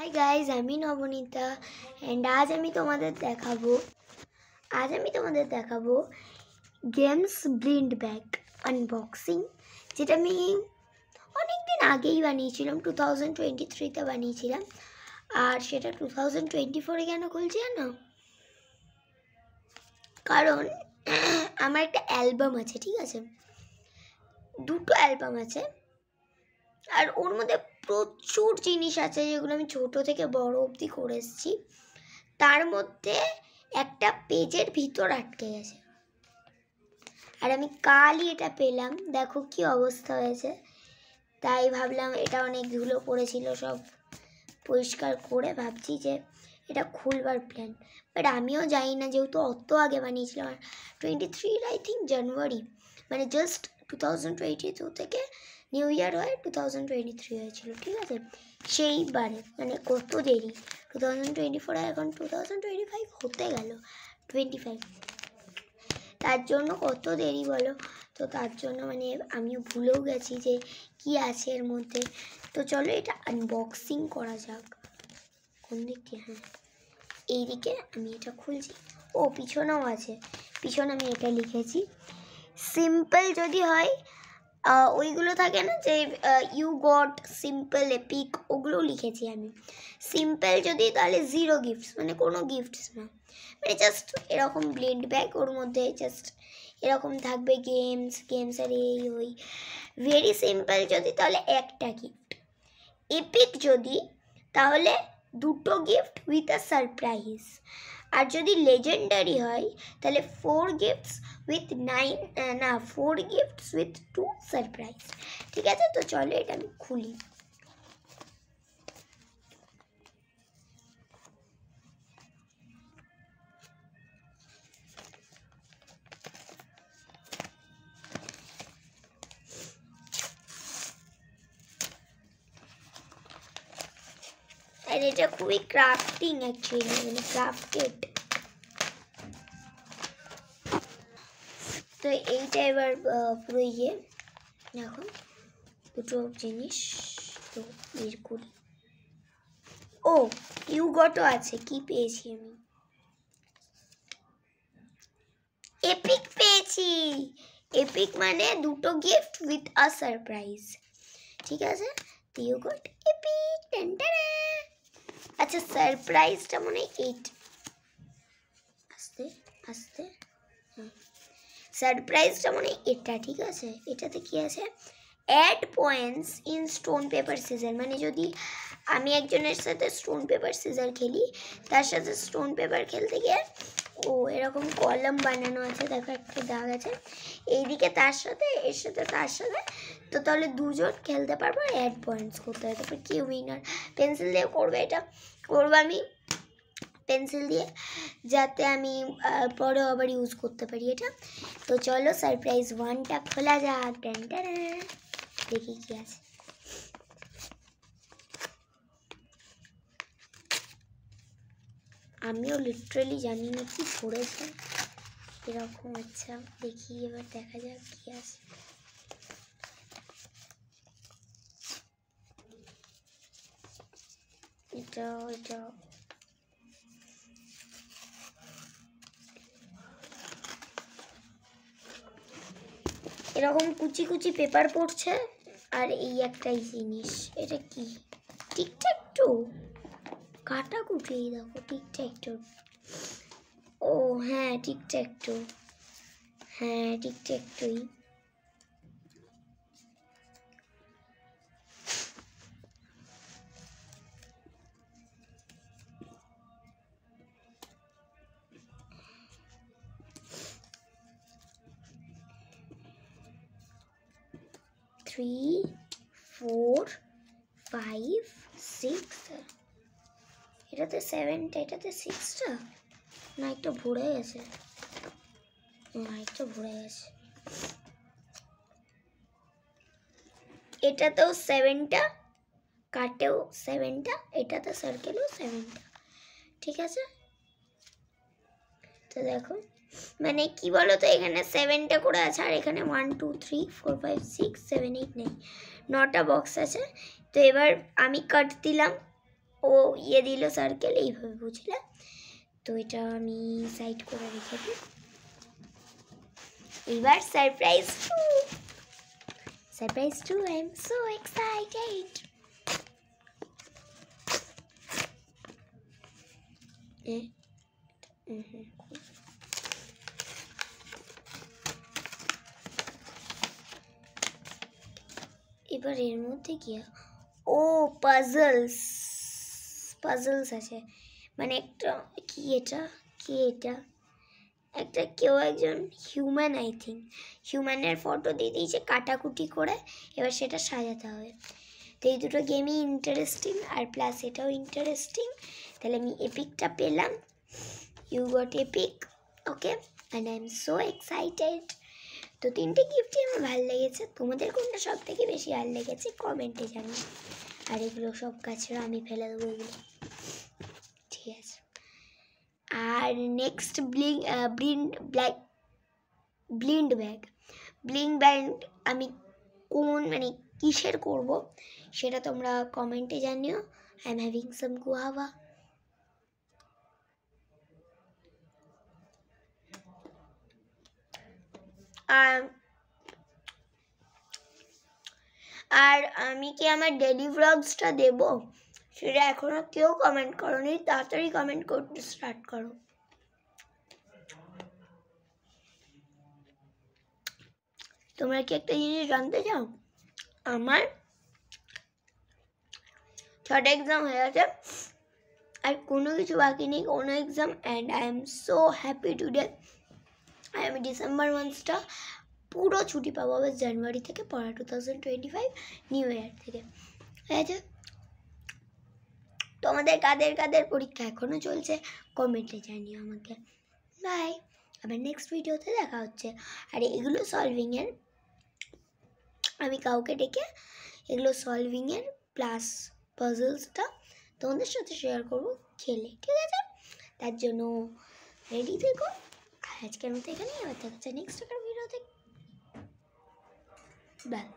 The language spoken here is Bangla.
হাই গাইজ, আমি নবনীতা অ্যান্ড আজ আমি তোমাদের দেখাবো গেমস ব্লিন্ড ব্যাগ আনবক্সিং, যেটা আমি অনেক দিন আগেই বানিয়েছিলাম। 2023-তে বানিয়েছিলাম, আর সেটা 2024-এ কেন খুলছি জানো? কারণ আমার একটা অ্যালবাম আছে, ঠিক আছে, দুটো অ্যালবাম আছে, আর ওর মধ্যে প্রচুর জিনিস আছে যেগুলো আমি ছোট থেকে বড় অবধি করে এসেছি। তার মধ্যে একটা পেজের ভিতর আটকে গেছে, আর আমি কালই এটা পেলাম। দেখো কি অবস্থা হয়েছে। তাই ভাবলাম, এটা অনেক ধুলো পড়েছিল, সব পরিষ্কার করে ভাবছি যে এটা খুলবার প্ল্যান। বাট আমিও জানি না, যেহেতু অত আগে বানিয়েছিলাম, আর 23 আই থিঙ্ক জানুয়ারি, মানে জাস্ট 2022 থেকে নিউ ইয়ার হয়ে 2023 হয়েছিল, ঠিক আছে। সেইবারে মানে কত দেরি, 2024 এখন 2025 হতে গেল 25, তার জন্য কত দেরি বলো। তো তার জন্য মানে আমিও ভুলেও গেছি যে কি আছে এর মধ্যে। তো চলো এটা আনবক্সিং করা যাক। কোন দিক দিয়ে? হ্যাঁ, এইদিকে আমি এটা খুলছি। ও পিছনেও আছে, পিছনে আমি এটা লিখেছি। সিম্পল যদি হয়, ওইগুলো থাকে না যে ইউ গট সিম্পল এপিক, ওগুলো লিখেছি আমি। সিম্পল যদি, তাহলে 0 গিফটস, মানে কোনো গিফটস না, মানে জাস্ট এরকম ব্লেন্ড ব্যাগ, ওর মধ্যে জাস্ট এরকম থাকবে গেমস আর এই ওই। ভেরি সিম্পল যদি, তাহলে একটা গিফট। এপিক যদি, তাহলে 2টো গিফট উইথ আ সারপ্রাইজ। আর যদি লেজেন্ডারি হয়, তাহলে 4 gifts with 4 gifts with 2 surprise. ঠিক আছে, তো চলো এটা আমি খুলি। আর এটা খুবই ক্রাফটিং অ্যাকচুয়ালি, মানে ক্রাফটেড। তো এইটা এবার পুরো দেখো, দুটো জিনিস তো বের করি। ও ইউগটও আছে, কি পেয়েছি আমি? এপিক পেয়েছি। এপিক মানে 2টো গিফট উইথ আ সারপ্রাইজ, ঠিক আছে। তো ইউগট এপিক। আচ্ছা, সারপ্রাইজটা মনে হয় এইট, আস্তে আস্তে, সারপ্রাইজটা মনে হয় এটা, ঠিক আছে। এটাতে কি আছে? Add points in stone paper scissor, মানে যদি আমি একজনের সাথে স্টোন পেপার সিজার খেলি, তার সাথে স্টোন পেপার খেলতে গিয়ে ও এরকম কলাম বানানো আছে, দেখো একটা দাগ আছে এইদিকে, তার সাথে এর সাথে তার সাথে, তো তাহলে দুজন খেলতে পারবো, অ্যাড পয়েন্টস করতে হয়। তারপর কি উইনার পেন্সিল দিয়ে করবে, এটা করবো আমি পেন্সিল দিয়ে, যাতে আমি পরেও আবার ইউজ করতে পারি এটা। তো চলো সারপ্রাইজ 1টা খোলা যাক। দেখি কি আছে। আমিও লিটারালি জানি না কি পড়েছে এরকম। আচ্ছা দেখি, এবার দেখা যাক কি আছে। এটা এরকম কুচি কুচি পেপার পড়ছে, আর এই একটাই জিনিস। এটা কি? টিকট্যাক-টো, কাটাকুটি। দেখো টিকট্যাক-টো। ও হ্যাঁ, টিকট্যাক-টো, হ্যাঁ টিকট্যাক-টোই। Three, 4, 5, 6, এটাতে 7টা, এটাতে 6টা, না একটা ভরে গেছে, এটাতেও 7টা, কাটেও 7টা, এটাতে সার্কেলও 7টা, ঠিক আছে। তো দেখো, মানে কি বলো তো, এখানে 7টা করে আছে, আর এখানে 1 2 3 4 5 6 7 8 9 9টা বক্স আছে। তো এবার আমি কাট দিলাম, ও ও ইয়ে দিল সার্কেল, এইভাবে বুঝলে। তো এটা আমি সাইড করে রেখে দিই। এবার surprise to, I am so excited. এবার এর মধ্যে কি, ও পাজলস আছে, মানে একটা কি এটা একটা কেউ একজন হিউম্যান, আই থিঙ্ক হিউম্যানের ফটো দিয়ে দিয়েছে কাটাকুটি করে, এবার সেটা সাজাতে হবে। তো এই দুটো গেমই ইন্টারেস্টিং, আর প্লাস এটাও ইন্টারেস্টিং। তাহলে আমি এপিকটা পেলাম, you got epic, okay, and I am so excited. তো তিনটে গিফটই আমার ভালো লেগেছে। তোমাদের কোনটা সব থেকে বেশি ভালো লেগেছে কমেন্টে জানাও। আর এগুলো সব কাছেও আমি ফেলে দেবো এগুলো, ঠিক আছে। আর নেক্সট ব্লিন্ড ব্যাগ আমি কোন মানে কিসের করব সেটা তোমরা কমেন্টে জানিও। I am having some guava. আর আমি কি আমার ডেলি ভ্লগসটা দেব, সেটা এখনো কেউ কমেন্ট করোনি, তাড়াতাড়ি কমেন্ট করতে স্টার্ট করো। তোমরা কি একটা জিনিস জানতে চাও, আমার 6টা এক্সাম হয়ে গেছে, আর কোনো কিছু বাকি নেই, কোনো exam. And I am so happy today. আমি ডিসেম্বর মান্থসটা পুরো ছুটি পাবো, আবার জানুয়ারি থেকে পড়া, 2025 নিউ ইয়ার থেকে, ঠিক আছে। তোমাদের কাদের পরীক্ষা এখনো চলছে কমেন্টে জানিও আমাকে। বাই, আবার নেক্সট ভিডিওতে দেখা হচ্ছে। আর এগুলো সলভিংয়ের আমি কাউকে ডেকে এগুলো সলভিংয়ের প্লাস পাজলসটা তোমাদের সাথে শেয়ার করবো খেলে, ঠিক আছে। তার জন্য রেডি থেকো। আর আজকের মতো এখানেই, আবার দেখা হচ্ছে নেক্সট একটা ভিডিওতে। বাই।